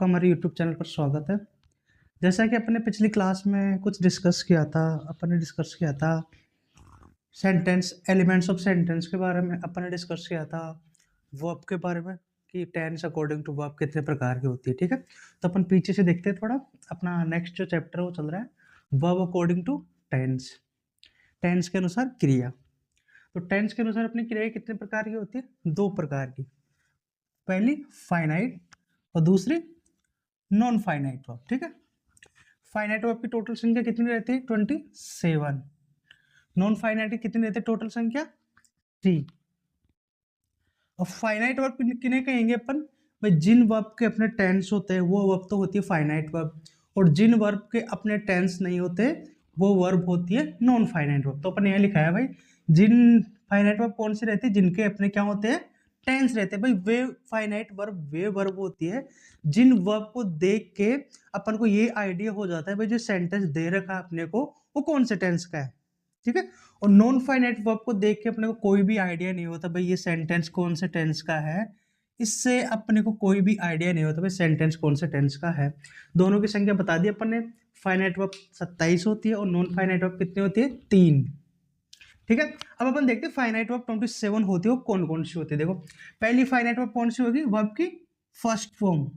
आपका हमारे YouTube channel पर स्वागत है। जैसा कि अपने पिछली क्लास में कुछ डिस्कस किया था, अपन ने डिस्कस किया था सेंटेंस, एलिमेंट्स ऑफ सेंटेंस के बारे में अपन ने डिस्कस किया था, वर्ब के बारे में कि टेंस अकॉर्डिंग टू वर्ब कितने प्रकार की होती है। ठीक है, तो अपन पीछे से देखते हैं थोड़ा। अपना नेक्स्ट जो चैप्टर है वो चल रहा है verb according to tense, tense के अनुसार क्रिया। तो टेंस के अनुसार अपनी क्रिया कितने प्रकार की होती है? दो प्रकार की, पहली फाइनाइट और दूसरी नॉन फाइनाइट वर्ब। ठीक है, फाइनाइट वर्ब की टोटल संख्या कितनी रहती है? 27। नॉन फाइनाइट की कितनी रहती है टोटल संख्या? 3। और फाइनाइट वर्ब किन्हें कहेंगे अपन? भाई जिन वर्ब के अपने टेंस होते हैं वो वर्ब तो होती है फाइनाइट वर्ब, और जिन वर्ब के अपने टेंस नहीं होते वो वर्ब होती है नॉन फाइनाइट वर्ब। तो अपन यहाँ लिखा है भाई जिन फाइनाइट वर्ब कौन सी रहती है? जिनके अपने क्या होते हैं? टेंस रहते हैं। भाई वे फाइनाइट वर्ब वे वर्ब होती है जिन वर्ब को देख के अपन को ये आइडिया हो जाता है भाई जो सेंटेंस दे रखा है अपने को वो कौन से टेंस का है। ठीक है, और नॉन फाइनाइट वर्ब को देख के अपने को कोई भी आइडिया नहीं होता भाई ये सेंटेंस कौन से टेंस का है। इससे अपने को कोई भी आइडिया नहीं होता भाई सेंटेंस कौन से टेंस का है। दोनों की संख्या बता दी अपन ने। फाइनाइट वर्ब 27 होती है और नॉन फाइनाइट वर्ब कितनी होती है? 3। ठीक है, अब अपन देखते हैं फाइनाइट वर्ब 27 होती है वो कौन कौन सी होती है। देखो, पहली फाइनाइट वर्ब कौन सी होगी? वर्ब की फर्स्ट फॉर्म,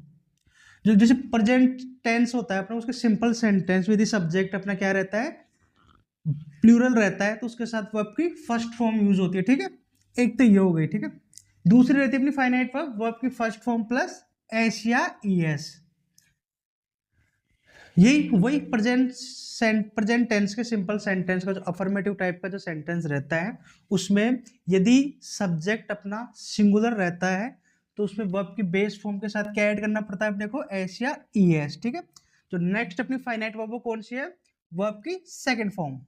जो जैसे प्रेजेंट टेंस होता है अपना, उसके सिंपल सेंटेंस विद सब्जेक्ट अपना क्या रहता है? प्लूरल रहता है, तो उसके साथ वर्ब की फर्स्ट फॉर्म यूज होती है। ठीक है, एक तो ये हो गई। ठीक है, दूसरी रहती है अपनी फाइनाइट वर्ब, वर्ब की फर्स्ट फॉर्म प्लस एस या ईएस। यही वही प्रेजेंट टेंस के सिंपल सेंटेंस का जो अफर्मेटिव टाइप का जो सेंटेंस रहता है उसमें यदि सब्जेक्ट अपना सिंगुलर रहता है तो उसमें वर्ब की बेस फॉर्म के साथ क्या ऐड करना पड़ता है अपने को? एस या ईएस। ठीक है, तो नेक्स्ट अपनी फाइनाइट वर्ब कौन सी है? वर्ब की second form.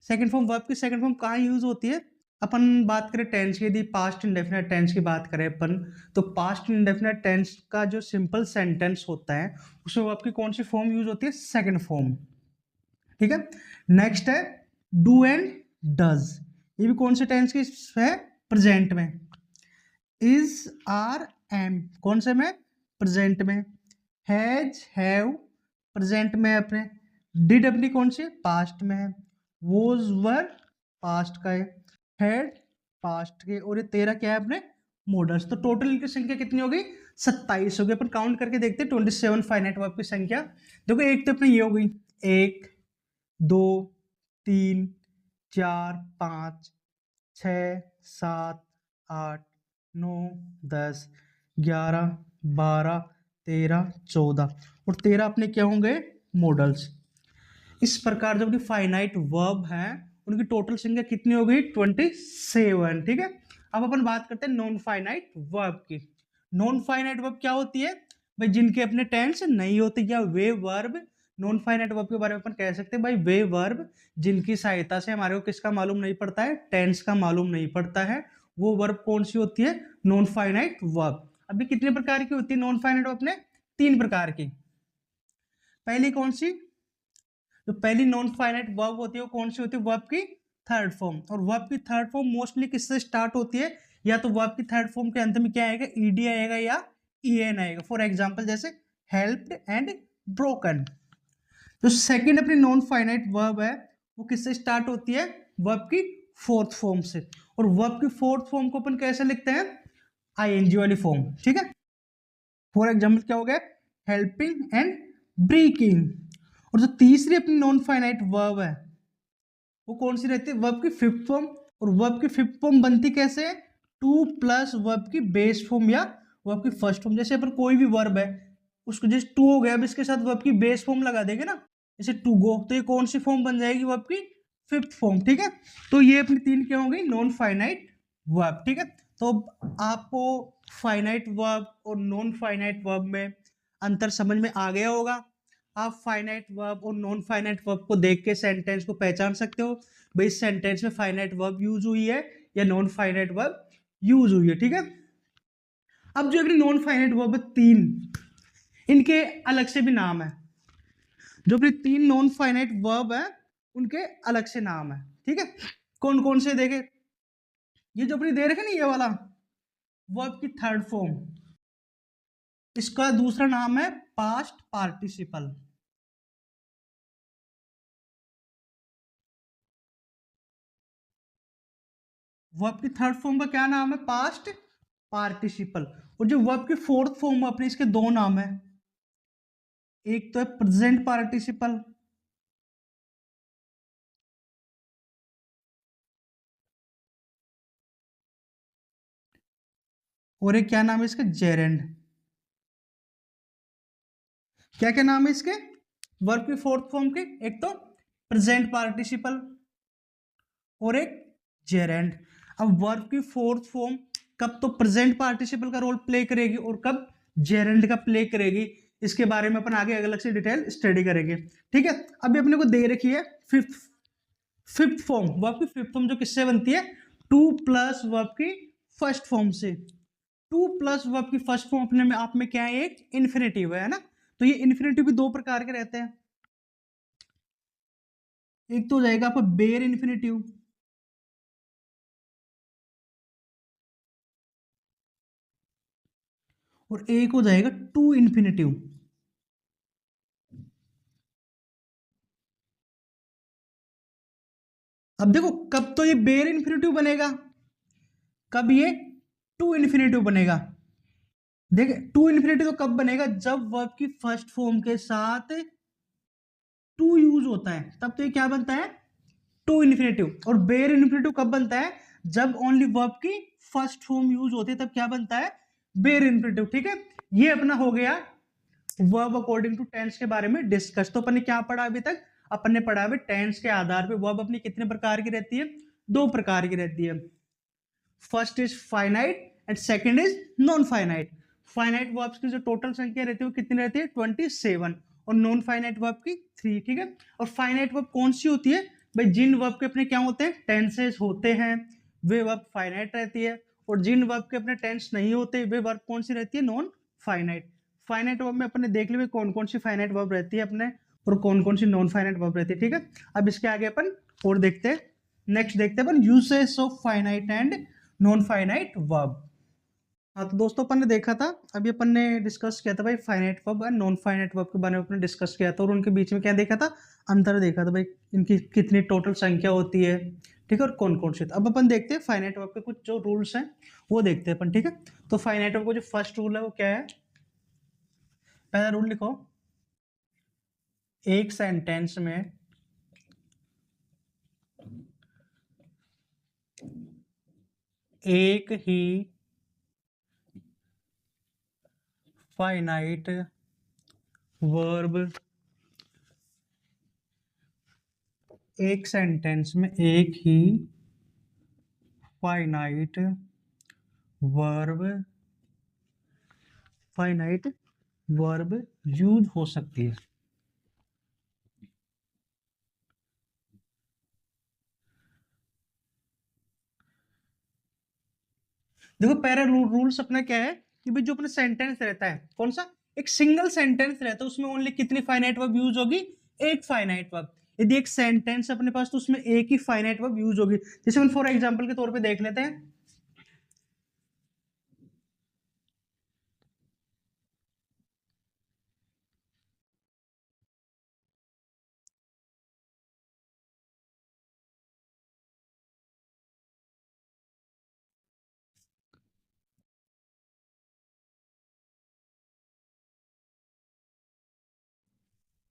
Second form, verb की सेकंड फॉर्म कहाँ यूज होती है? अपन बात करें टेंस की, यदि पास्ट इंडेफिनिट टेंस की बात करें अपन, तो पास्ट इंडेफिनिट टेंस का जो सिंपल सेंटेंस होता है उसमें वर्ब की कौन सी फॉर्म यूज होती है? Second form. ठीक है, नेक्स्ट है डू एंड डज। ये भी कौन से टेंस की है? प्रेजेंट में। इज, आर, एम कौन से में? प्रेजेंट में। हैज, हैव प्रेजेंट में अपने। डिड अपनी कौन सी? पास्ट में है। वोज, वर पास्ट का है। हैड पास्ट के, और ये 13 क्या है अपने? मॉडल्स। तो टोटल इनकी संख्या कितनी हो गई? 27 हो गई। अपन काउंट करके देखते हैं 27 फाइनाइट वर्ब की संख्या। देखो, एक तो अपनी ये हो गई, 1 2 3 4 5 6 7 8 9 10 11 12 13 14, और 13 अपने क्या होंगे? मॉडल्स। इस प्रकार जो अपनी फाइनाइट वर्ब है उनकी टोटल संख्या कितनी हो गई? 27। ठीक है, अब अपन बात करते हैं नॉन फाइनाइट वर्ब की। नॉन फाइनाइट वर्ब क्या होती है? भाई जिनके अपने टेंस नहीं होते, या वे वर्ब। नॉन फाइनाइट वर्ब के बारे में अपन कह सकते हैं भाई वे वर्ब जिनकी सहायता से हमारे को किसका मालूम नहीं पड़ता है? टेंस का मालूम नहीं पड़ता है। वो वर्ब कौन सी होती है? Non finite verb. अभी कितने प्रकार की होती है नॉन फाइनाइट वर्ब ने? 3 प्रकार की। पहली कौन सी? जो पहली नॉन फाइनाइट वर्ब होती है वो कौन सी होती है? वर्ब की थर्ड फॉर्म। और वर्ब की थर्ड फॉर्म मोस्टली किससे स्टार्ट होती है? या तो वर्ब की थर्ड फॉर्म के अंत में क्या आएगा? ईडी आएगा या ईएन आएगा। फॉर एग्जांपल जैसे हेल्प्ड एंड ब्रोकन। जो सेकंड अपनी नॉन फाइनाइट वर्ब है वो किससे स्टार्ट होती है? वर्ब की फोर्थ फॉर्म से। और वर्ब की फोर्थ फॉर्म को अपन कैसे लिखते हैं? आईएनजी वाली फॉर्म। ठीक है, फॉर एग्जाम्पल क्या हो गया? Helping and breaking. और जो तीसरी अपनी नॉन फाइनाइट वर्ब है वो कौन सी रहती है? वर्ब की फिफ्थ फॉर्म। और वर्ब की फिफ्थ फॉर्म बनती कैसे है? 2 प्लस वर्ब की बेस फॉर्म या वर्ब की फर्स्ट फॉर्म। जैसे अपन कोई भी वर्ब है उसको जैसे टू हो गया, अब इसके साथ वर्ब की बेस फॉर्म लगा देंगे ना, जैसे टू गो, तो ये कौन सी फॉर्म बन जाएगी? वर्ब की फिफ्थ फॉर्म। ठीक है, तो ये अपनी 3 क्या हो गई? Non finite verb. ठीक है, तो आपको फाइनाइट वर्ब और नॉन फाइनाइट वर्ब में अंतर समझ में आ गया होगा। आप फाइनाइट वर्ब और नॉन फाइनाइट वर्ब को देख के सेंटेंस को पहचान सकते हो भाई इस सेंटेंस में फाइनाइट वर्ब यूज हुई है या नॉन फाइनाइट वर्ब यूज हुई है। ठीक है, अब जो अपनी नॉन फाइनाइट वर्ब है 3, इनके अलग से भी नाम है। जो अपनी 3 नॉन फाइनाइट वर्ब है उनके अलग से नाम है। ठीक है, कौन कौन से देखे? ये जो अपनी दे रखे ना, ये वाला वर्ब की थर्ड फॉर्म, इसका दूसरा नाम है पास्ट पार्टिसिपल। वर्ब की थर्ड फॉर्म का क्या नाम है? Past participle. और जो वर्ब की फोर्थ फॉर्म है अपने, इसके दो नाम है, एक तो है प्रेजेंट पार्टिसिपल, और एक क्या नाम है इसका? जेरेंड। क्या क्या नाम है इसके वर्ब की फोर्थ फॉर्म के? एक तो प्रेजेंट पार्टिसिपल और एक जेरेंड। अब वर्ब की फोर्थ फॉर्म कब तो प्रेजेंट पार्टिसिपल का रोल प्ले करेगी और कब जेरेंड का प्ले करेगी, इसके बारे में अपन आगे अलग से डिटेल स्टडी करेंगे। ठीक है, अभी अपने को दे रखी है फिफ्थ फॉर्म। वर्ब की फिफ्थ फॉर्म जो किससे बनती है? टू प्लस वर्ब की फर्स्ट फॉर्म से। टू प्लस वर्ब की फर्स्ट फॉर्म अपने में आप में क्या है? एक इन्फिनेटिव है ना। तो ये इन्फिनेटिव भी दो प्रकार के रहते हैं, एक तो हो जाएगा आपका बेयर इन्फिनेटिव, और एक हो जाएगा टू इन्फिनेटिव। अब देखो, कब तो ये बेयर इन्फिनेटिव बनेगा, कब ये टू इन्फिनेटिव बनेगा। देखिए, टू इन्फिनेटिव तो कब बनेगा? जब वर्ब की फर्स्ट फॉर्म के साथ टू यूज होता है, तब तो ये क्या बनता है? To infinitive. और बेयर इन्फिनेटिव कब बनता है? जब ओनली वर्ब की फर्स्ट फॉर्म यूज होती है, तब क्या बनता है? Bare infinitive. ठीक है, ये अपना हो गया वर्ब अकॉर्डिंग टू टेंस के बारे में डिस्कस। तो अपन ने क्या पढ़ा अभी तक? अपन ने पढ़ा है टेंस के आधार पे वर्ब अपनी कितने प्रकार की रहती है? दो प्रकार की रहती है। First is finite and second is non finite. Finite verbs की जो टोटल संख्या रहती है वो कितनी रहती है? 27। और नॉन फाइनाइट वर्ब की 3। ठीक है, और फाइनाइट वर्ब कौन सी होती है भाई? जिन वर्ब के अपने क्या होते हैं? टेंसेस होते हैं, वे वर्ब फाइनाइट रहती है। और जिन वर्ब के अपने टेंस नहीं होते, वे वर्ब कौन सी रहती है? Non finite. फाइनाइट वर्ब में अपने देख लिया कौन कौन सी फाइनाइट वर्ब रहती है अपने, और कौन कौन सी नॉन फाइनाइट वर्ब रहती है। ठीक है, अब इसके आगे अपन और देखते हैं। नेक्स्ट देखते हैं अपन usage of finite and non finite verb. हाँ तो दोस्तों, अपन ने देखा था, अभी अपन ने डिस्कस किया था भाई फाइनाइट वर्ब और नॉन फाइनाइट वर्ब के बारे में अपन ने डिस्कस किया था, और उनके बीच में क्या देखा था? अंतर देखा था भाई, इनकी कितनी टोटल संख्या होती है। ठीक है, और कौन कौन से। अब अपन देखते हैं फाइनाइट वर्ब के कुछ जो रूल्स हैं वो देखते हैं अपन। ठीक है, तो फाइनाइट वर्ब का जो फर्स्ट रूल है वो क्या है? पहला रूल लिखो, एक सेंटेंस में एक ही फाइनाइट वर्ब, एक सेंटेंस में एक ही finite verb, finite verb use हो सकती है। देखो, पहला रूल्स अपना क्या है कि भाई जो अपना सेंटेंस रहता है, कौन सा? एक सिंगल सेंटेंस रहता है, उसमें ओनली कितनी फाइनाइट वर्ब यूज होगी? एक फाइनाइट वर्ब। यदि एक सेंटेंस अपने पास, तो उसमें एक ही फाइनाइट वर्ब यूज होगी। जैसे हम फॉर एग्जांपल के तौर पे देख लेते हैं,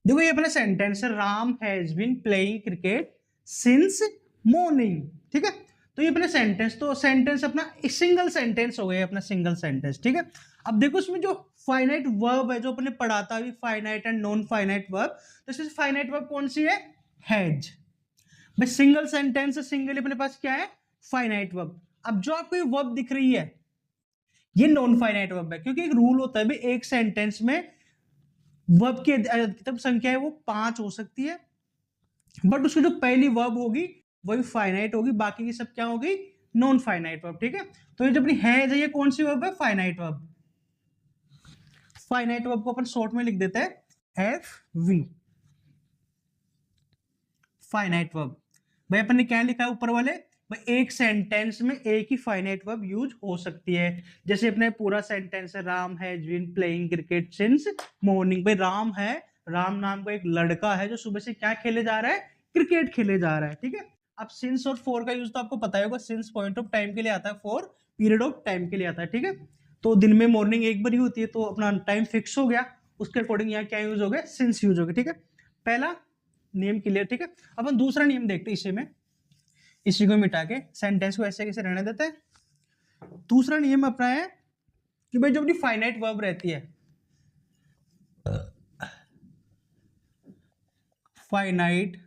देखो ये अपना सेंटेंस है, Ram has been playing cricket since morning. ठीक है, तो ये अपना सेंटेंस, तो सेंटेंस अपना सिंगल सेंटेंस हो गया अपना, सिंगल सेंटेंस। ठीक है, अब देखो इसमें जो फाइनाइट वर्ब है जो अपने पढ़ा था अभी, finite and non finite verb, तो इसमें फाइनाइट वर्ब कौन सी है? हैज। भाई सिंगल सेंटेंस है, सिंगल अपने पास क्या है? Finite verb. अब जो आपको ये वर्ब दिख रही है, ये नॉन फाइनाइट वर्ब है, क्योंकि एक रूल होता है भाई, एक सेंटेंस में वर्ब की अधिकतम संख्या है वो 5 हो सकती है, बट उसकी जो पहली वर्ब होगी वही फाइनाइट होगी, बाकी की सब क्या होगी? Non finite verb. ठीक है, तो ये जो अपनी है ये कौन सी वर्ब है? Finite verb. फाइनाइट वर्ब को अपन शॉर्ट में लिख देते हैं एफ वी, फाइनाइट वर्ब। भाई अपन ने क्या लिखा है ऊपर वाले? भाई एक सेंटेंस में एक ही फाइनाइट वर्ब यूज हो सकती है। जैसे अपने पूरा सेंटेंस है, Ram has been playing cricket since morning. भाई राम है, राम नाम का एक लड़का है जो सुबह से क्या खेले जा रहा है, क्रिकेट खेले जा रहा है, ठीक है। अब सिंस और फॉर का यूज तो आपको पता ही होगा, सिंस पॉइंट ऑफ टाइम के लिए आता है, फॉर पीरियड ऑफ टाइम के लिए आता है, ठीक है। तो दिन में मॉर्निंग एक बार ही होती है, तो अपना टाइम फिक्स हो गया, उसके अकॉर्डिंग यहाँ क्या यूज हो गया, सिंस यूज हो गया, ठीक है। पहला नियम क्लियर, ठीक है। अब हम दूसरा नियम देखते हैं इसी में, इसी को मिटा के सेंटेंस को ऐसे कैसे रहने देते हैं। दूसरा नियम अपना है कि भाई जो अपनी फाइनाइट वर्ब रहती है, फाइनाइट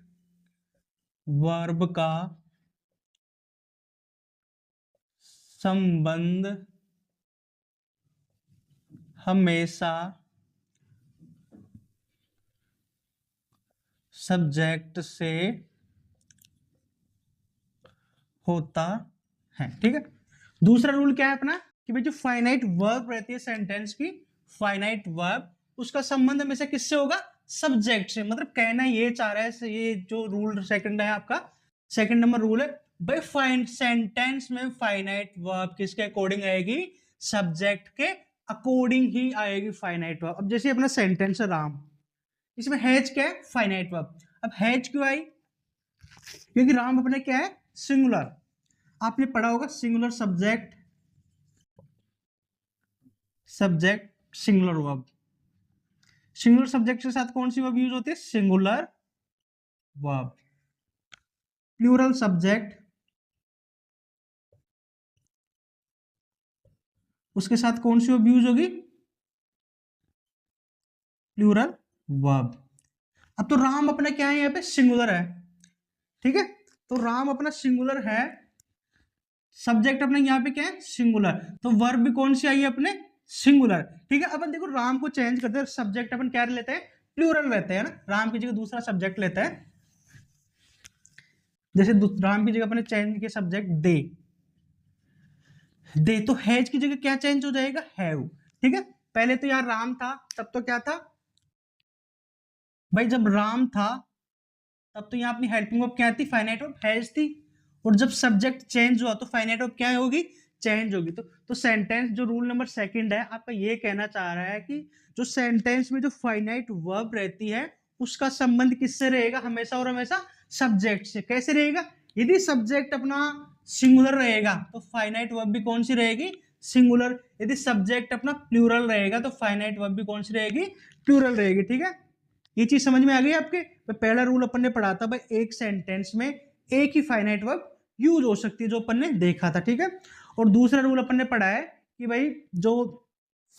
वर्ब का संबंध हमेशा सब्जेक्ट से होता है, ठीक है। दूसरा रूल क्या है अपना कि भाई जो फाइनाइट वर्ब रहती है सेंटेंस की, फाइनाइट वर्ब, उसका संबंध हमेशा किससे होगा, सब्जेक्ट से। मतलब कहना ये चाह रहा है, ये जो रूल सेकंड है आपका, सेकंड नंबर रूल है, भाई फाइन सेंटेंस में फाइनाइट वर्ब किसके अकॉर्डिंग आएगी, सब्जेक्ट के अकॉर्डिंग ही आएगी फाइनाइट वर्ब। अब जैसे अपना सेंटेंस है राम, इसमें हैज क्या है, फाइनाइट वर्ब। अब हैज क्यों आई, क्योंकि राम अपने क्या है, सिंगुलर। आपने पढ़ा होगा singular subject, subject singular verb. Singular subject के साथ कौन सी वर्ब यूज होती है, सिंगुलर वर्ब। प्लूरल सब्जेक्ट, उसके साथ कौन सी वर्ब यूज होगी, प्लूरल वर्ब। अब तो राम अपना क्या है, यहाँ पे सिंगुलर है, ठीक है। तो राम अपना सिंगुलर है, सब्जेक्ट अपने यहाँ पे क्या है, सिंगुलर, तो वर्ब भी कौन सी आई है अपने, सिंगुलर, ठीक है। अपन देखो राम को चेंज करते हैं, सब्जेक्ट अपन क्या लेते हैं, प्लूरल लेते हैं ना, राम की जगह दूसरा सब्जेक्ट लेते हैं। जैसे राम की जगह अपने चेंज किया सब्जेक्ट दे, दे तो हैज की जगह क्या चेंज हो जाएगा, हैव, ठीक है। पहले तो यार राम था, तब तो क्या था भाई, जब राम था तब तो यहाँ अपनी हेल्पिंग वर्ब क्या थी, फाइनाइट वर्ब हैज थी। और जब सब्जेक्ट चेंज हुआ तो फाइनाइट वर्ब क्या होगी, चेंज होगी। तो सेंटेंस जो रूल नंबर सेकंड है आपका ये कहना चाह रहा है कि जो सेंटेंस में जो फाइनाइट वर्ब रहती है उसका संबंध किससे रहेगा, हमेशा और हमेशा सब्जेक्ट से। कैसे रहेगा, यदि सब्जेक्ट अपना सिंगुलर रहेगा तो फाइनाइट वर्ब भी कौन सी रहेगी, सिंगुलर। यदि सब्जेक्ट अपना प्लूरल रहेगा तो फाइनाइट वर्ब भी कौन सी रहेगी, प्लूरल रहेगी, ठीक है। ये चीज समझ में आ गई आपके। तो पहला रूल अपन ने पढ़ा था भाई, एक सेंटेंस में एक ही फाइनाइट वर्ब यूज हो सकती है, जो अपन ने देखा था, ठीक है। और दूसरा रूल अपन ने पढ़ा है कि भाई जो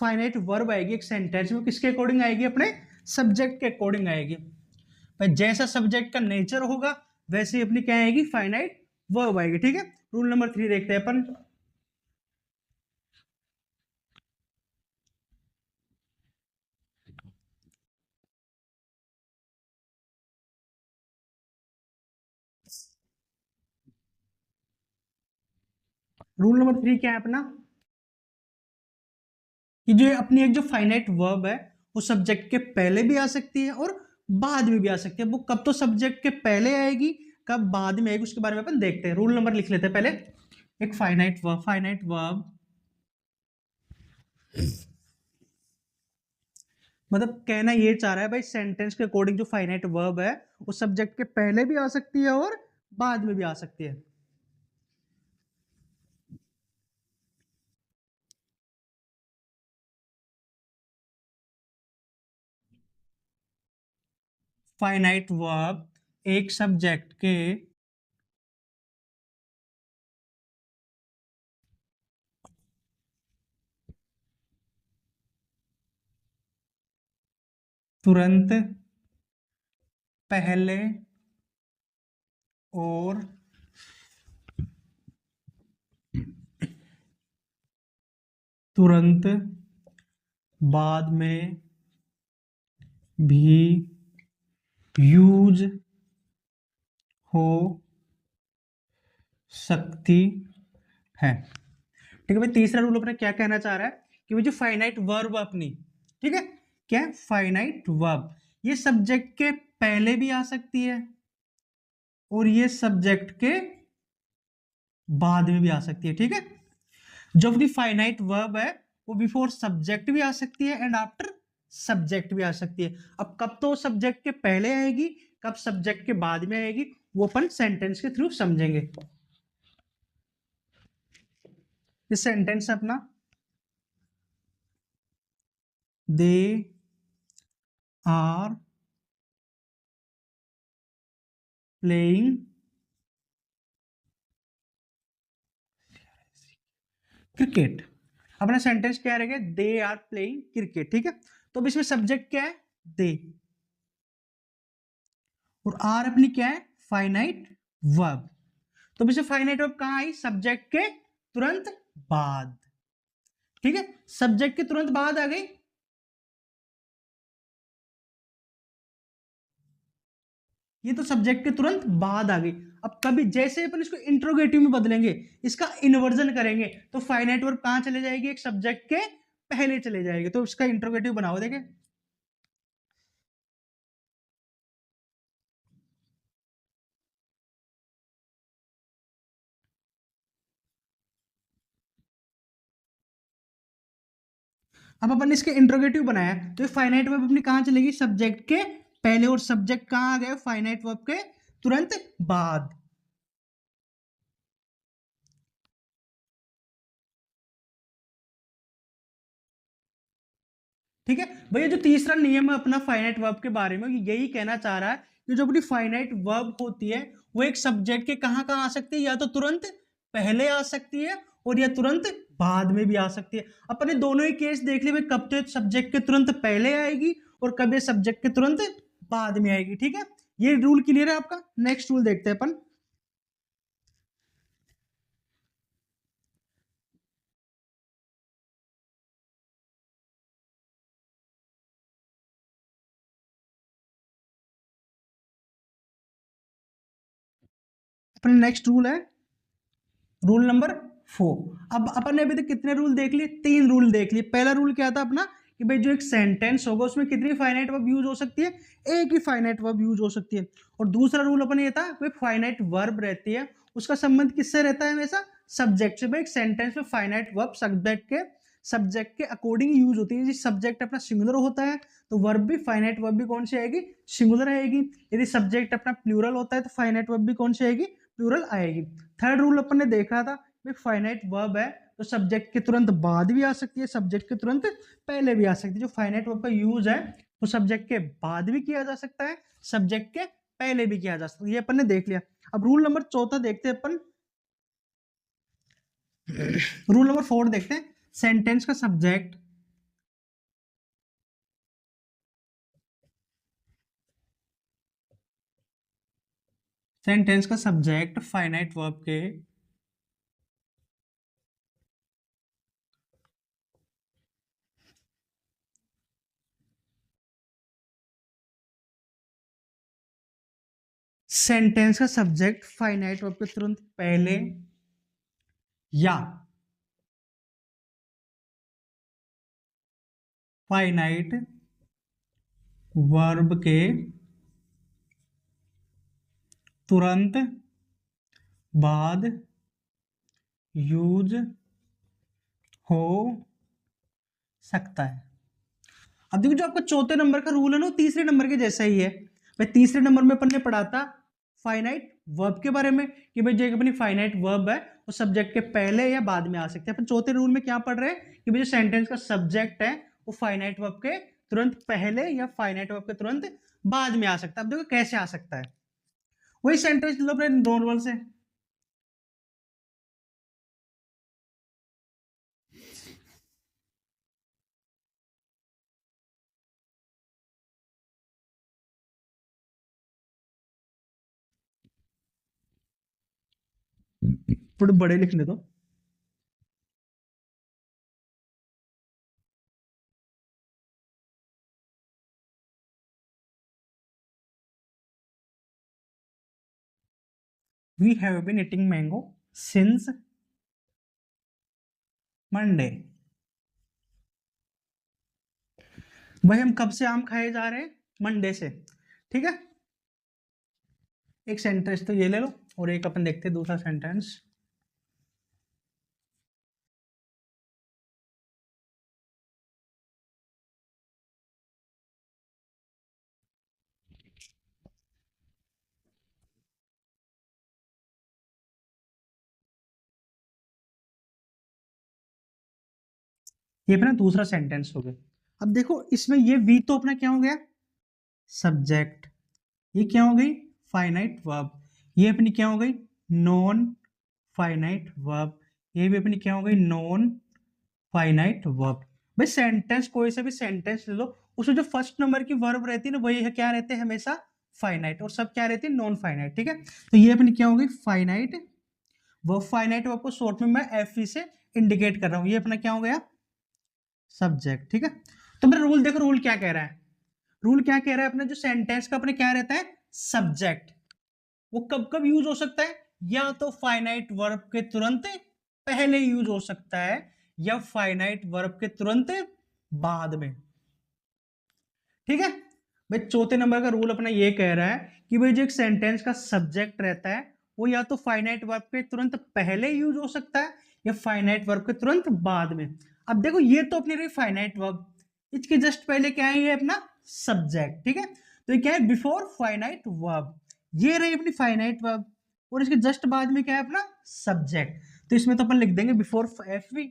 फाइनाइट वर्ब आएगी एक सेंटेंस में किसके अकॉर्डिंग आएगी, अपने सब्जेक्ट के अकॉर्डिंग आएगी। भाई जैसा सब्जेक्ट का नेचर होगा वैसे ही अपनी क्या आएगी, फाइनाइट वर्ब आएगी, ठीक है। रूल नंबर 3 देखते हैं अपन। रूल नंबर 3 क्या है अपना, कि जो अपनी एक जो फाइनाइट वर्ब है वो सब्जेक्ट के पहले भी आ सकती है और बाद में भी आ सकती है। वो कब तो सब्जेक्ट के पहले आएगी, कब बाद में आएगी, उसके बारे में अपन देखते हैं। रूल नंबर लिख लेते हैं पहले। एक फाइनाइट वर्ब मतलब कहना ये चाह रहा है भाई, सेंटेंस के अकॉर्डिंग जो फाइनाइट वर्ब है वो सब्जेक्ट के पहले भी आ सकती है और बाद में भी आ सकती है। फाइनाइट वर्ब एक सब्जेक्ट के तुरंत पहले और तुरंत बाद में भी यूज हो सकती है, ठीक है भाई। तीसरा रूल अपने क्या कहना चाह रहा है कि वो जो फाइनाइट वर्ब अपनी, ठीक है, क्या है, फाइनाइट वर्ब, ये सब्जेक्ट के पहले भी आ सकती है और ये सब्जेक्ट के बाद में भी आ सकती है, ठीक है। जो अपनी फाइनाइट वर्ब है वो बिफोर सब्जेक्ट भी आ सकती है एंड आफ्टर सब्जेक्ट भी आ सकती है। अब कब तो सब्जेक्ट के पहले आएगी, कब सब्जेक्ट के बाद में आएगी, वो अपन सेंटेंस के थ्रू समझेंगे। इस सेंटेंस अपना दे आर प्लेइंग क्रिकेट। अपना सेंटेंस क्या रहेगा, दे आर प्लेइंग क्रिकेट, ठीक है। तो अब इसमें सब्जेक्ट क्या है, दे, और आर अपनी क्या है, फाइनाइट वर्ब। तो अब इसमें फाइनाइट वर्ब कहां आई, सब्जेक्ट के तुरंत बाद, ठीक है, सब्जेक्ट के तुरंत बाद आ गई। ये तो सब्जेक्ट के तुरंत बाद आ गई। अब कभी जैसे अपन इसको इंट्रोगेटिव में बदलेंगे, इसका इन्वर्जन करेंगे, तो फाइनाइट वर्ब कहां चले जाएगी, एक सब्जेक्ट के पहले चले जाएगी। तो इसका इंट्रोगेटिव बनाओ, देखें। अब अपन इसके इंट्रोगेटिव बनाया, तो ये फाइनाइट वर्ब अपनी कहां चलेगी, सब्जेक्ट के पहले, और सब्जेक्ट कहां आ गए, फाइनाइट वर्ब के तुरंत बाद। ठीक है भैया, जो तीसरा नियम है अपना फाइनाइट वर्ब के बारे में, यही कहना चाह रहा है कि जो अपनी फाइनाइट वर्ब होती है वो एक सब्जेक्ट के कहां कहां आ सकती है, या तो तुरंत पहले आ सकती है और या तुरंत बाद में भी आ सकती है। अपने दोनों ही केस देख लिए, कब तो सब्जेक्ट के तुरंत पहले आएगी और कब ये सब्जेक्ट के तुरंत बाद में आएगी, ठीक है। ये रूल क्लियर है आपका। नेक्स्ट रूल देखते हैं अपन। अपना नेक्स्ट रूल है रूल नंबर 4। अब अपन ने अभी तक कितने रूल देख लिए, 3 रूल देख लिए। पहला रूल क्या था अपना, कि भाई जो एक सेंटेंस होगा उसमें कितनी फाइनाइट वर्ब यूज हो सकती है, एक ही फाइनाइट वर्ब यूज हो सकती है। और दूसरा रूल अपन ये था, कोई फाइनाइट वर्ब रहती है उसका संबंध किससे रहता है, हमेशा सब्जेक्ट से। भाई एक सेंटेंस में फाइनाइट वर्ब सब्जेक्ट के अकॉर्डिंग यूज होती है। यदि सब्जेक्ट अपना सिंगुलर होता है तो वर्ब भी, फाइनाइट वर्ब भी कौन सी आएगी, सिंगुलर आएगी। यदि सब्जेक्ट अपना प्लूरल होता है तो फाइनाइट वर्ब भी कौन सी आएगी, प्लूरल आएगी। थर्ड रूल अपन ने देखा था, फाइनाइट वर्ब है तो सब्जेक्ट के तुरंत बाद भी आ सकती है, सब्जेक्ट के तुरंत पहले भी आ सकती है। जो फाइनाइट वर्ब का यूज है वो सब्जेक्ट के बाद भी किया जा सकता है, सब्जेक्ट के पहले भी किया जा सकता है। ये अपन ने देख लिया। अब रूल नंबर 4 देखते हैं अपन। रूल नंबर 4 देखते हैं, सेंटेंस का सब्जेक्ट फाइनाइट वर्ब के फाइनाइट वर्ब के तुरंत पहले या फाइनाइट वर्ब के तुरंत बाद यूज हो सकता है। अब देखो, जो आपका चौथे नंबर का रूल है ना, वो तीसरे नंबर के जैसा ही है। भाई तीसरे नंबर में अपन ने पढ़ा था फाइनाइट वर्ब के बारे में, कि भाई जो अपनी फाइनाइट वर्ब है वो सब्जेक्ट के पहले या बाद में आ सकते हैं। अपन चौथे रूल में क्या पढ़ रहे हैं, कि भाई जो सेंटेंस का सब्जेक्ट है वो फाइनाइट वर्ब के तुरंत पहले या फाइनाइट वर्ब के तुरंत बाद में आ सकता है। अब देखो कैसे आ सकता है, वही सेंटेंस लो अपने नॉर्मल से। थोड़े बड़े लिखने दो। We have been eating mango since Monday। भाई हम कब से आम खाए जा रहे हैं, मंडे से, ठीक है। एक सेंटेंस तो ये ले लो, और एक अपन देखते हैं दूसरा सेंटेंस। ये अपना दूसरा सेंटेंस हो गया। अब देखो इसमें ये वी तो अपना क्या हो गया, सब्जेक्ट। ये क्या हो गई, फाइनाइट वर्ब। ये अपनी क्या हो गई, नॉन फाइनाइट वर्ब। ये भी अपनी क्या हो गई, नॉन फाइनाइट वर्ब। भाई सेंटेंस, कोई सा भी सेंटेंस ले लो, उसमें जो फर्स्ट नंबर की वर्ब रहती है ना, वही है क्या रहते हैं हमेशा, फाइनाइट, और सब क्या रहती है, नॉन फाइनाइट। ठीक है, तो ये अपनी क्या हो गई, फाइनाइट वर्ब। फाइनाइट वर्ब को शॉर्ट में मैं एफ ई से इंडिकेट कर रहा हूं। ये अपना क्या हो गया, सब्जेक्ट। ठीक है, तो मेरा रूल देखो, रूल क्या कह रहा है, रूल क्या कह रहा है, अपने जो सेंटेंस का अपने क्या रहता है, सब्जेक्ट। वो कब कब यूज हो सकता है, या तो फाइनाइट वर्ब के तुरंत पहले यूज हो सकता है, या फाइनाइट वर्ब के तुरंत बाद में। ठीक है भाई, चौथे नंबर का रूल अपना ये कह रहा है कि भाई जो एक सेंटेंस का सब्जेक्ट रहता है, वो या तो फाइनाइट वर्ब के तुरंत पहले यूज हो सकता है, या फाइनाइट वर्ब के तुरंत बाद में। अब देखो ये तो अपनी रही फाइनाइट वर्ब, इसके जस्ट पहले क्या है, ये अपना सब्जेक्ट। ठीक है, तो ये क्या है, बिफोर फाइनाइट वर्ब। ये रही अपनी फाइनाइट वर्ब, और इसके जस्ट बाद में क्या है, अपना सब्जेक्ट। तो इसमें तो अपन लिख देंगे before F V,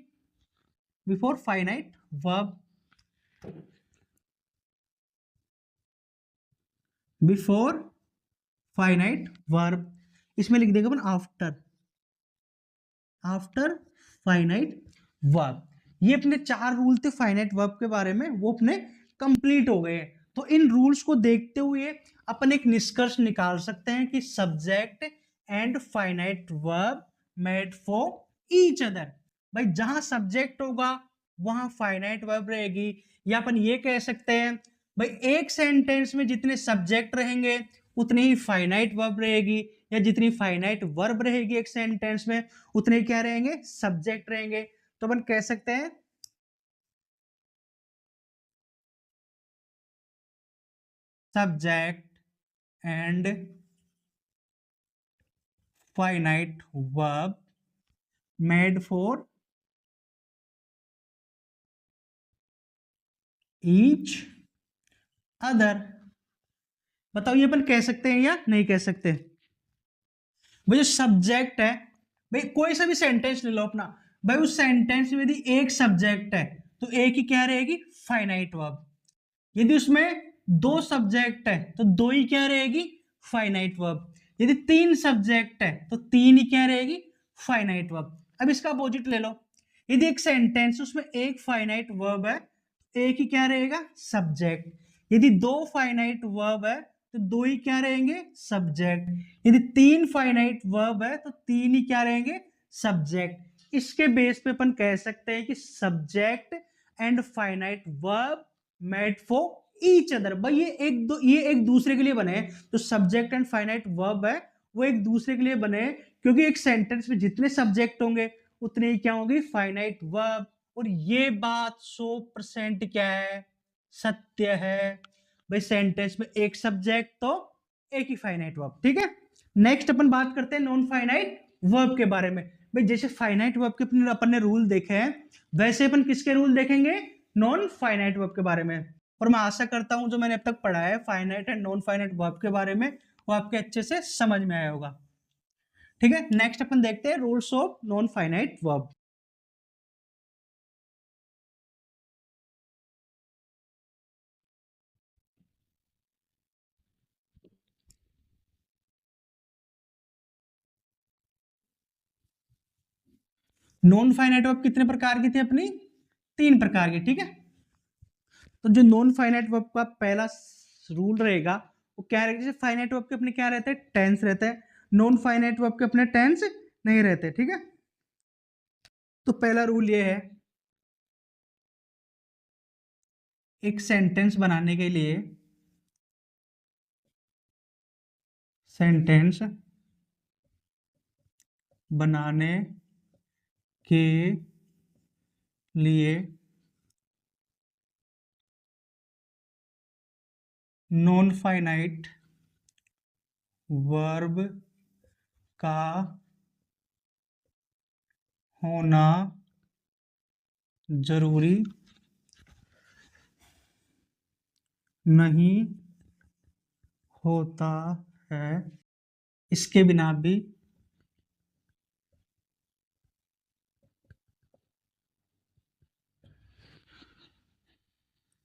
before finite verb, before finite verb. इसमें लिख देंगे अपन आफ्टर, आफ्टर फाइनाइट वर्ब। ये अपने चार रूल थे फाइनाइट वर्ब के बारे में, वो अपने कंप्लीट हो गए हैं। तो इन रूल्स को देखते हुए अपन एक निष्कर्ष निकाल सकते हैं कि subject and finite verb made for each other. भाई जहां सब्जेक्ट होगा वहां फाइनाइट वर्ब रहेगी, या अपन ये कह सकते हैं भाई एक सेंटेंस में जितने सब्जेक्ट रहेंगे उतनी ही फाइनाइट वर्ब रहेगी, या जितनी फाइनाइट वर्ब रहेगी एक सेंटेंस में उतने क्या रहेंगे, सब्जेक्ट रहेंगे। तो अपन कह सकते हैं subject and finite verb made for each other. बताओ ये अपन कह सकते हैं या नहीं कह सकते। भाई जो सब्जेक्ट है, भाई कोई सा भी सेंटेंस ले लो अपना, भाई उस सेंटेंस में यदि एक सब्जेक्ट है तो एक ही क्या रहेगी, फाइनाइट वर्ब। यदि उसमें दो सब्जेक्ट है तो दो ही क्या रहेगी, फाइनाइट वर्ब। यदि तीन सब्जेक्ट है तो तीन ही क्या रहेगी, फाइनाइट वर्ब। अब इसका अपोजिट ले लो, यदि एक सेंटेंस उसमें एक फाइनाइट वर्ब है तो एक ही क्या रहेगा, सब्जेक्ट। यदि दो फाइनाइट वर्ब है तो दो ही क्या रहेंगे, सब्जेक्ट। यदि तीन फाइनाइट वर्ब है तो तीन ही क्या रहेंगे, सब्जेक्ट। इसके बेस पे अपन कह सकते हैं कि subject and finite verb made for each other. भाई ये एक दूसरे के लिए बने हैं। तो सब्जेक्ट एंड फाइनाइट वर्ब है वो एक दूसरे के लिए बने हैं, क्योंकि एक सेंटेंस में जितने सब्जेक्ट होंगे उतने ही क्या होंगे, फाइनाइट वर्ब। और ये बात 100% क्या है, सत्य है। भाई सेंटेंस में एक सब्जेक्ट तो एक ही फाइनाइट वर्ब। ठीक है, नेक्स्ट अपन बात करते हैं नॉन फाइनाइट वर्ब के बारे में। भाई जैसे फाइनाइट वर्ब के अपन ने रूल देखे हैं, वैसे अपन किसके रूल देखेंगे, नॉन फाइनाइट वर्ब के बारे में। और मैं आशा करता हूं जो मैंने अब तक पढ़ा है finite and non finite verb के बारे में, वो आपके अच्छे से समझ में आया होगा। ठीक है, नेक्स्ट अपन देखते हैं rules of non finite verb. Non finite verb कितने प्रकार की थी अपनी, तीन प्रकार की। ठीक है, तो जो नॉन फाइनाइट वर्ब का पहला रूल रहेगा वो क्या रहेगा, जैसे फाइनाइट वर्ब के अपने क्या रहते हैं, टेंस रहते हैं। नॉन फाइनाइट वर्ब के अपने टेंस नहीं रहते। ठीक है, तो पहला रूल ये है, एक सेंटेंस बनाने के लिए, सेंटेंस बनाने के लिए नॉन फाइनाइट वर्ब का होना जरूरी नहीं होता है। इसके बिना भी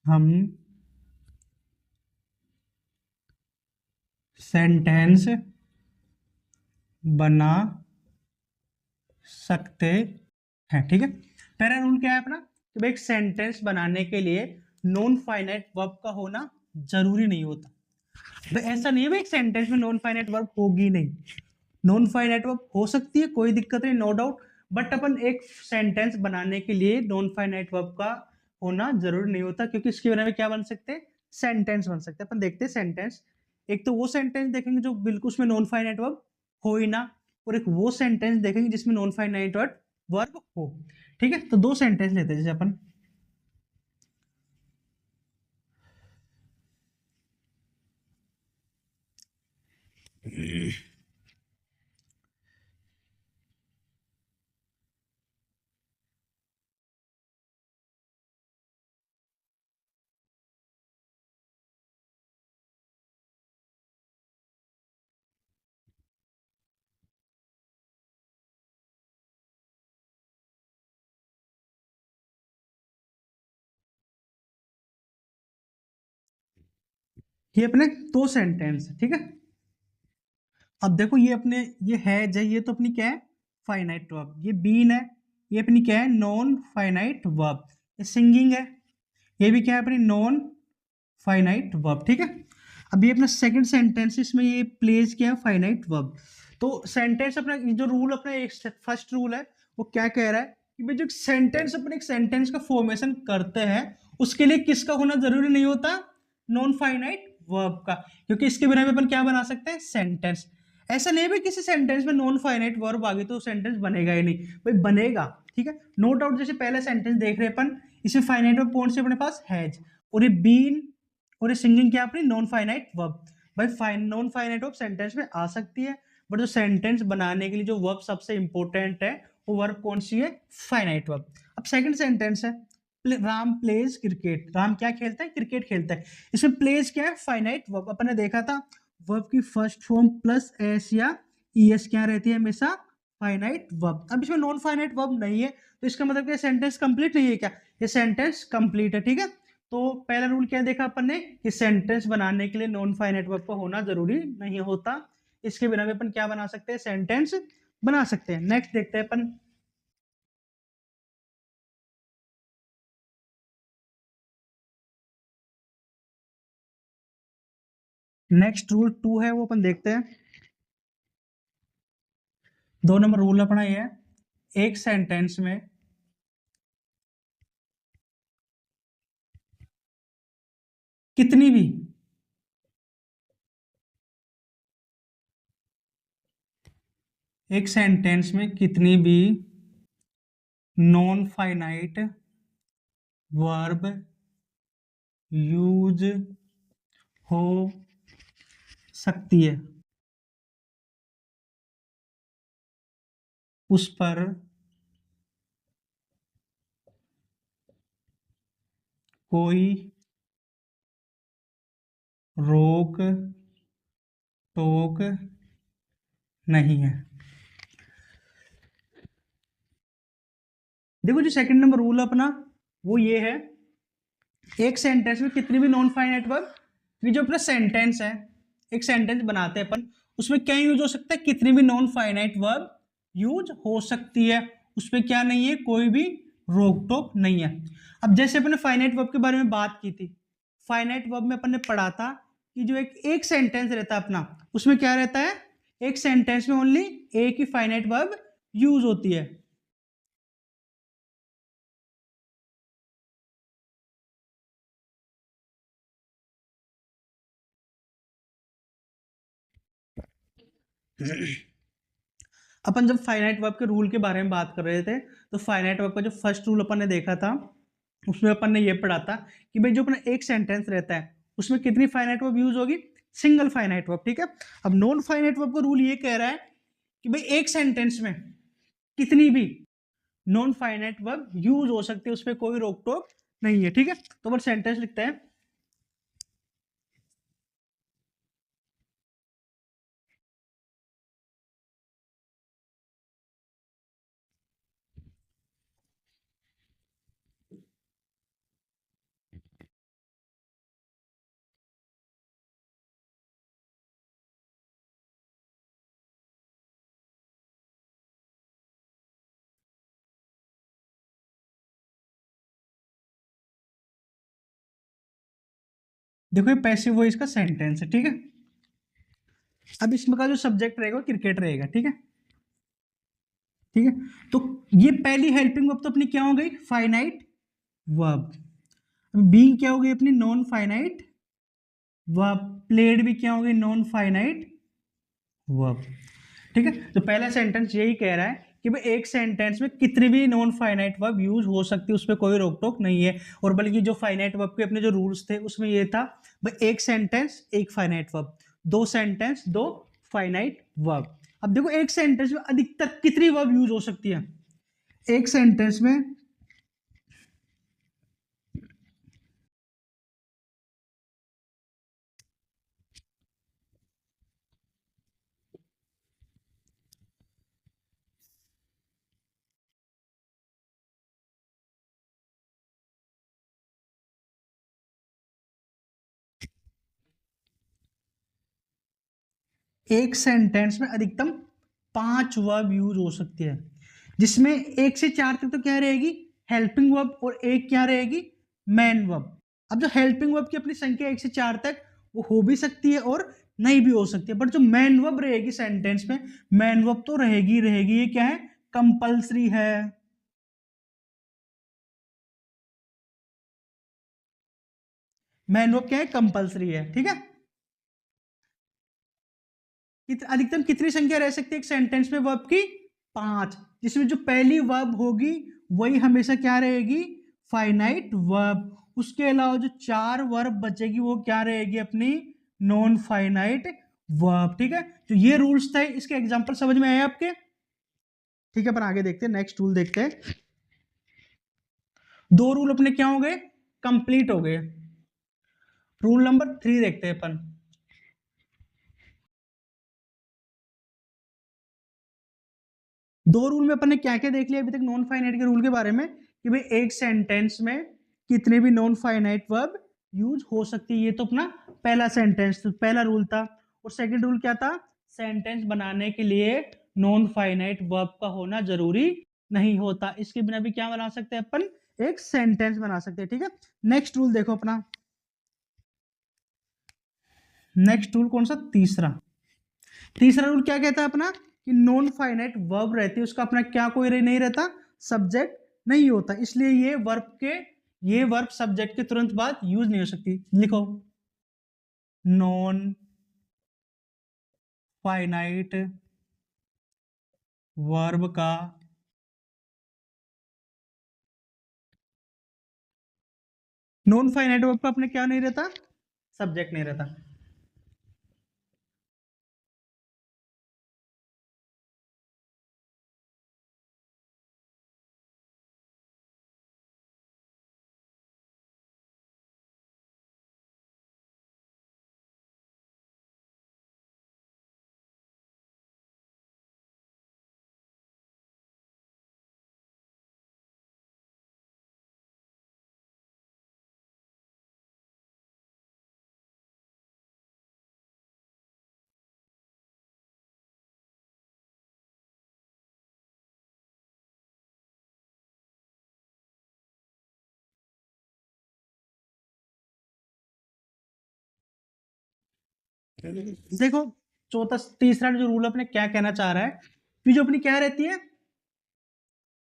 हम सेंटेंस बना सकते हैं। ठीक है, पहला रूल क्या है अपना कि भाई एक सेंटेंस बनाने के लिए नॉन फाइनाइट वर्ब का होना जरूरी नहीं होता। भाई ऐसा नहीं है भाई एक सेंटेंस में नॉन फाइनाइट वर्ब होगी नहीं, नॉन फाइनाइट वर्ब हो सकती है, कोई दिक्कत नहीं, नो डाउट। बट अपन एक सेंटेंस बनाने के लिए नॉन फाइनाइट वर्ब का होना जरूरी नहीं होता, क्योंकि इसके बिना में क्या बन सकते हैं, सेंटेंस बन सकते हैं। अपन देखते हैं सेंटेंस, एक तो वो सेंटेंस देखेंगे जो बिल्कुल उसमें नॉन फाइनाइट वर्ब हो ही ना, और एक वो सेंटेंस देखेंगे जिसमें नॉन फाइनाइट वर्ब हो। ठीक है, तो दो सेंटेंस लेते हैं जैसे अपन, ये अपने दो सेंटेंस, ठीक है। अब देखो ये अपने, ये है जो, ये तो अपनी क्या है, फाइनाइट वर्ब, ये बीन है, ये अपनी क्या है, नॉन फाइनाइट वर्ब। ये सिंगिंग है, ये भी क्या है अपनी नॉन फाइनाइट वर्ब। ठीक है, अब ये अपना सेकंड सेंटेंस, इसमें ये प्लेस क्या है, फाइनाइट वर्ब। तो सेंटेंस अपना जो रूल अपना एक फर्स्ट रूल है, वो क्या कह रहा है कि भाई जो सेंटेंस अपने एक सेंटेंस का फॉर्मेशन करते हैं, उसके लिए किसका होना जरूरी नहीं होता, नॉन फाइनाइट वर्ब का, क्योंकि इसके बिना भी अपन क्या बना सकते हैं, सेंटेंस। ऐसा नहीं है भाई किसी सेंटेंस में नॉन फाइनाइट वर्ब आ गई तो सेंटेंस बनेगा ही नहीं, भाई बनेगा। ठीक है, नो डाउट। जैसे पहले सेंटेंस देख रहे हैं अपन, इसमें फाइनाइट वर्ब कौन से अपने पास, हैज, और ये बीन और ये सिंगिंग क्या अपनी नॉन फाइनाइट वर्ब। भाई नॉन फाइनाइट वर्ब सेंटेंस में आ सकती है, बट जो सेंटेंस बनाने के लिए जो वर्ब सबसे इंपॉर्टेंट है, वो वर्ब कौन सी है, फाइनाइट वर्ब। अब सेकंड सेंटेंस है, राम प्लेज क्रिकेट, राम क्या खेलता है, क्रिकेट खेलता है। इसमें प्लेज क्या है, फाइनाइट वर्ब। अपन ने देखा था वर्ब की फर्स्ट फॉर्म प्लस एस या ईएस क्या रहती है, हमेशा फाइनाइट वर्ब। अब इसमें नॉन फाइनाइट वर्ब नहीं है, तो इसका मतलब क्या सेंटेंस कंप्लीट नहीं है क्या, ये सेंटेंस कंप्लीट है। ठीक है, तो पहला रूल क्या देखा अपन ने कि सेंटेंस बनाने के लिए नॉन फाइनाइट वर्ब का होना जरूरी नहीं होता, इसके बिना भी अपन क्या बना सकते हैं, सेंटेंस बना सकते हैं। नेक्स्ट देखते हैं अपन, नेक्स्ट रूल 2 है, वो अपन देखते हैं। 2 नंबर रूल अपना ये है, एक सेंटेंस में कितनी भी एक सेंटेंस में कितनी भी नॉन फाइनाइट वर्ब यूज हो सकती है, उस पर कोई रोक टोक नहीं है। देखो जो सेकंड नंबर रूल अपना, वो ये है, एक सेंटेंस में कितनी भी नॉन फाइनाइट वर्ब, ये जो अपना सेंटेंस है, एक सेंटेंस बनाते हैं अपन, उसमें क्या यूज हो सकता है, कितनी भी नॉन फाइनाइट वर्ब यूज हो सकती है, उसमें क्या नहीं है, कोई भी रोक टोक नहीं है। अब जैसे अपने फाइनाइट वर्ब के बारे में बात की थी, फाइनाइट वर्ब में अपन ने पढ़ा था कि जो एक एक सेंटेंस रहता है अपना, उसमें क्या रहता है, एक सेंटेंस में ओनली एक ही फाइनाइट वर्ब यूज होती है। अपन जब फाइनाइट वर्ब के रूल के बारे में बात कर रहे थे, तो फाइनाइट वर्ब का जो फर्स्ट रूल अपन ने देखा था, उसमें अपन ने ये पढ़ा था कि भाई जो अपना एक सेंटेंस रहता है, उसमें कितनी फाइनाइट वर्ब यूज होगी, सिंगल फाइनाइट वर्ब। ठीक है, अब नॉन फाइनाइट वर्ब का रूल ये कह रहा है कि भाई एक सेंटेंस में कितनी भी नॉन फाइनाइट वर्ब यूज हो सकती है, उस पर कोई रोक टोक नहीं है। ठीक है, तो अपन सेंटेंस लिखते हैं, देखो ये पैसिव वॉइस का सेंटेंस है, ठीक है। अब इसमें का जो सब्जेक्ट रहेगा क्रिकेट रहेगा, ठीक है। ठीक है, तो ये पहली हेल्पिंग वर्ब तो अपनी क्या हो गई, फाइनाइट वर्ब। बीइंग क्या हो गई अपनी, नॉन फाइनाइट वर्ब। प्लेड भी क्या हो गई, नॉन फाइनाइट वर्ब। ठीक है, तो पहला सेंटेंस यही कह रहा है कि भाई एक सेंटेंस में कितनी भी नॉन फाइनाइट वर्ब यूज हो सकती है, उस पर कोई रोक टोक नहीं है। और बल्कि जो फाइनाइट वर्ब के अपने जो रूल्स थे उसमें ये था भाई एक सेंटेंस एक फाइनाइट वर्ब, दो सेंटेंस दो फाइनाइट वर्ब। अब देखो एक सेंटेंस में अधिकतर कितनी वर्ब यूज हो सकती है, एक सेंटेंस में एक सेंटेंस में अधिकतम 5 वर्ब यूज हो सकती है, जिसमें 1 से 4 तक तो क्या रहेगी, हेल्पिंग वर्ब, और एक क्या रहेगी, मेन वर्ब। अब जो हेल्पिंग वर्ब की अपनी संख्या 1 से 4 तक वो हो भी सकती है और नहीं भी हो सकती है, बट जो मेन वर्ब रहेगी सेंटेंस में, मेन वर्ब तो रहेगी रहेगी, ये क्या है, कंपल्सरी है। मेन वर्ब क्या है, कंपल्सरी है, ठीक है। अधिकतम कितनी संख्या रह सकती है एक सेंटेंस में वर्ब की, 5, जिसमें जो पहली वर्ब होगी वही हमेशा क्या रहेगी, फाइनाइट वर्ब। उसके अलावा जो 4 वर्ब बचेगी वो क्या रहेगी अपनी, नॉन फाइनाइट वर्ब। ठीक है, तो ये रूल्स थे, इसके एग्जांपल समझ में आए आपके। ठीक है, अपन आगे देखते हैं, नेक्स्ट रूल देखते हैं। दो रूल अपने क्या हो गए, कंप्लीट हो गए। रूल नंबर 3 देखते हैं अपन। दो रूल में अपन ने क्या क्या देख लिया अभी तक नॉन फाइनाइट के रूल के बारे में, कि भाई एक सेंटेंस में कितने भी नॉन फाइनाइट वर्ब यूज हो सकती है, ये तो अपना पहला सेंटेंस पहला रूल था। और सेकंड रूल क्या था, सेंटेंस बनाने के लिए नॉन फाइनाइट वर्ब का होना जरूरी नहीं होता, इसके बिना भी क्या बना सकते हैं अपन, एक सेंटेंस बना सकते हैं। ठीक है, नेक्स्ट रूल देखो अपना, नेक्स्ट रूल कौन सा, तीसरा। तीसरा रूल क्या कहता है अपना, कि नॉन फाइनाइट वर्ब रहती है उसका अपना क्या कोई नहीं रहता, सब्जेक्ट नहीं होता, इसलिए ये वर्ब सब्जेक्ट के तुरंत बाद यूज नहीं हो सकती। लिखो, नॉन फाइनाइट वर्ब का नॉन फाइनाइट वर्ब का अपने क्या नहीं रहता, सब्जेक्ट नहीं रहता। देखो, चौथा तीसरा जो रूल अपने क्या कहना चाह रहा है, कि जो अपनी क्या रहती है,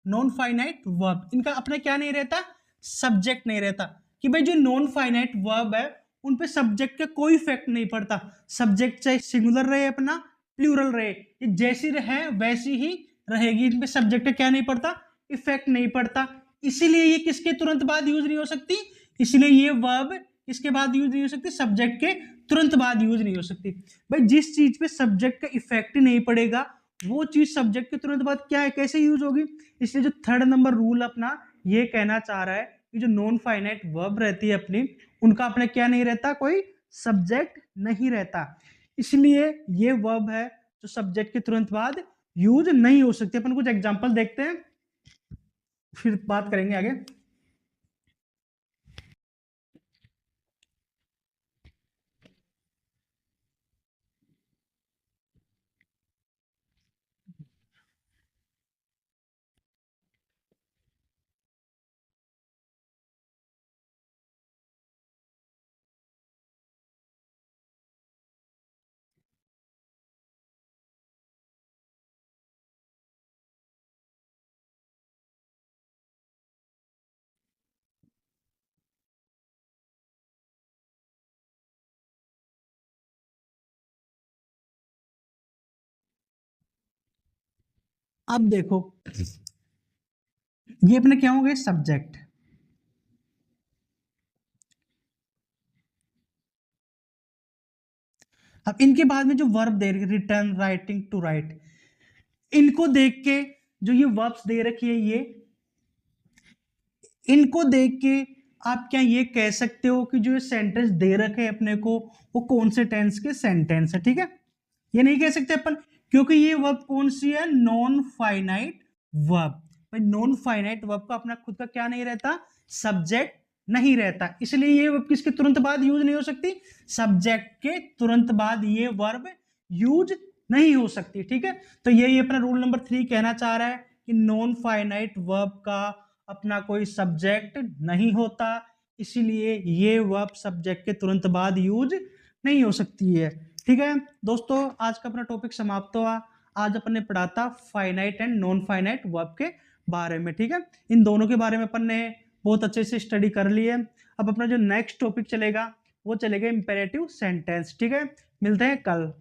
नॉन फाइनाइट वर्ब, इनका अपना क्या नहीं रहता, सब्जेक्ट नहीं रहता। कि भाई जो नॉन फाइनाइट वर्ब है उन पे सब्जेक्ट का कोई इफेक्ट नहीं पड़ता, सब्जेक्ट चाहे सिंगुलर रहे अपना प्लूरल रहे, ये जैसी रहे वैसी ही रहेगी, इन पे सब्जेक्ट का क्या नहीं पड़ता, इफेक्ट नहीं पड़ता। इसीलिए ये किसके तुरंत बाद यूज नहीं हो सकती, इसलिए ये वर्ब किसके बाद यूज नहीं हो सकती, सब्जेक्ट के तुरंत बाद यूज नहीं हो सकती। भाई जिस चीज पे सब्जेक्ट का इफेक्ट नहीं पड़ेगा वो चीज सब्जेक्ट के तुरंत बाद क्या है, कैसे यूज होगी। इसलिए जो थर्ड नंबर रूल अपना ये कहना चाह रहा है कि जो नॉन फाइनाइट वर्ब रहती है अपनी, उनका अपने क्या नहीं रहता, कोई सब्जेक्ट नहीं रहता, इसलिए ये वर्ब है जो सब्जेक्ट के तुरंत बाद यूज नहीं हो सकती। अपन कुछ एग्जांपल देखते हैं फिर बात करेंगे आगे। अब देखो, ये अपने क्या हो गए, सब्जेक्ट। अब इनके बाद में जो वर्ब दे रखे, रिटर्न, राइटिंग, टू राइट, इनको देख के जो ये वर्ब्स दे रखी है, ये इनको देख के आप क्या ये कह सकते हो कि जो ये सेंटेंस दे रखे हैं अपने को, वो कौन से टेंस के सेंटेंस है, ठीक है। ये नहीं कह सकते अपन, क्योंकि ये वर्ब कौन सी है, नॉन फाइनाइट वर्ब। भाई नॉन फाइनाइट वर्ब का अपना खुद का क्या नहीं रहता, सब्जेक्ट नहीं रहता, इसलिए ये वर्ब किसके तुरंत बाद यूज नहीं हो सकती, सब्जेक्ट के तुरंत बाद ये वर्ब यूज नहीं हो सकती, ठीक है। तो ये अपना रूल नंबर 3 कहना चाह रहा है कि नॉन फाइनाइट वर्ब का अपना कोई सब्जेक्ट नहीं होता, इसीलिए ये वर्ब सब्जेक्ट के तुरंत बाद यूज नहीं हो सकती है, ठीक है। दोस्तों आज का अपना टॉपिक समाप्त हुआ। आज अपन ने पढ़ा था finite and non finite verb के बारे में, ठीक है। इन दोनों के बारे में अपन ने बहुत अच्छे से स्टडी कर ली है। अब अपना जो नेक्स्ट टॉपिक चलेगा वो चलेगा इंपेरेटिव सेंटेंस, ठीक है। मिलते हैं कल।